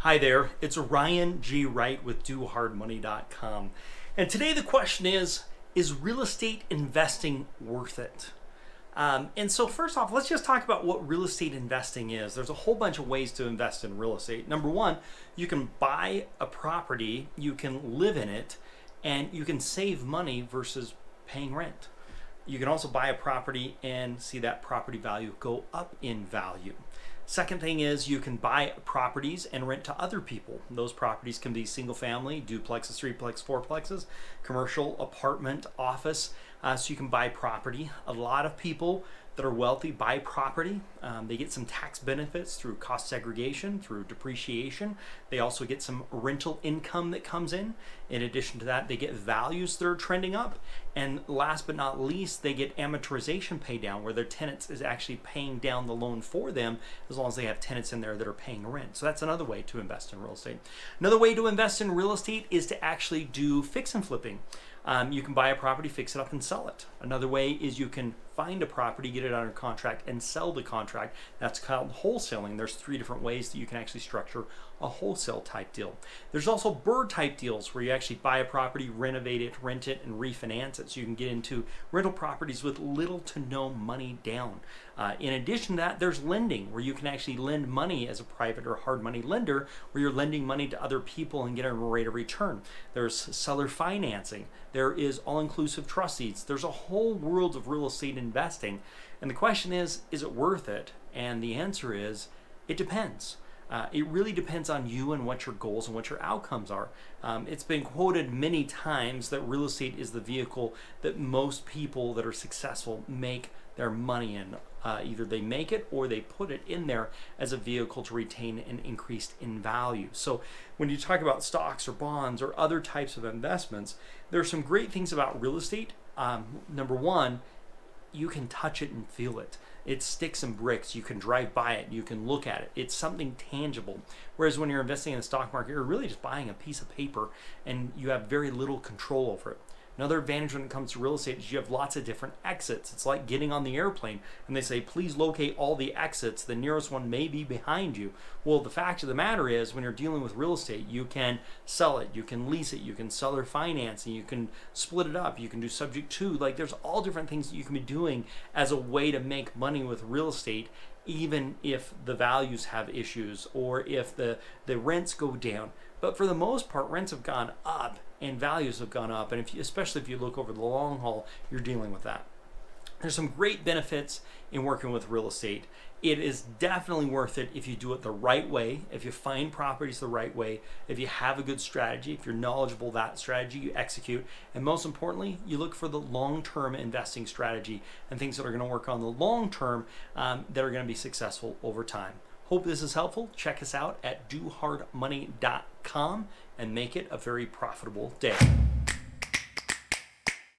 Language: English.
Hi there, it's Ryan G. Wright with DoHardMoney.com. And today the question is real estate investing worth it? And so first off, let's just talk about what real estate investing is. There's a whole bunch of ways to invest in real estate. Number one, you can buy a property, you can live in it, and you can save money versus paying rent. You can also buy a property and see that property value go up in value. Second thing is you can buy properties and rent to other people. Those properties can be single family, duplexes, threeplex, fourplexes, commercial, apartment, office. So you can buy property. A lot of people that are wealthy buy property. They get some tax benefits through cost segregation, through depreciation. They also get some rental income that comes in. In addition to that, they get values that are trending up. And last but not least, they get amortization pay down, where their tenants is actually paying down the loan for them as long as they have tenants in there that are paying rent. So that's another way to invest in real estate. Another way to invest in real estate is to actually do fix and flipping. You can buy a property, fix it up, and sell it. Another way is you can find a property, get it under contract, and sell the contract. That's called wholesaling. There's 3 different ways that you can actually structure a wholesale type deal. There's also BRRRR type deals where you actually buy a property, renovate it, rent it, and refinance it. So you can get into rental properties with little to no money down. In addition to that, there's lending, where you can actually lend money as a private or hard money lender, where you're lending money to other people and getting a rate of return. There's seller financing. There is all-inclusive trust deeds. There's a whole world of real estate investing. And the question is it worth it? And the answer is, it depends. It really depends on you and what your goals and what your outcomes are. It's been quoted many times that real estate is the vehicle that most people that are successful make their money in. Either they make it or they put it in there as a vehicle to retain an increase in value. So when you talk about stocks or bonds or other types of investments, there are some great things about real estate. Number one, you can touch it and feel it. It's sticks and bricks. You can drive by it. You can look at it. It's something tangible. Whereas when you're investing in the stock market, you're really just buying a piece of paper and you have very little control over it. Another advantage when it comes to real estate is you have lots of different exits. It's like getting on the airplane and they say, please locate all the exits. The nearest one may be behind you. Well, the fact of the matter is when you're dealing with real estate, you can sell it, you can lease it, you can seller financing, you can split it up, you can do subject to. Like there's all different things that you can be doing as a way to make money with real estate, even if the values have issues or if the rents go down. But for the most part, rents have gone up and values have gone up. And especially if you look over the long haul, you're dealing with that. There's some great benefits in working with real estate. It is definitely worth it if you do it the right way, if you find properties the right way, if you have a good strategy, if you're knowledgeable of that strategy, you execute, and most importantly, you look for the long-term investing strategy and things that are going to work on the long term that are going to be successful over time. Hope this is helpful. Check us out at DoHardMoney.com and make it a very profitable day.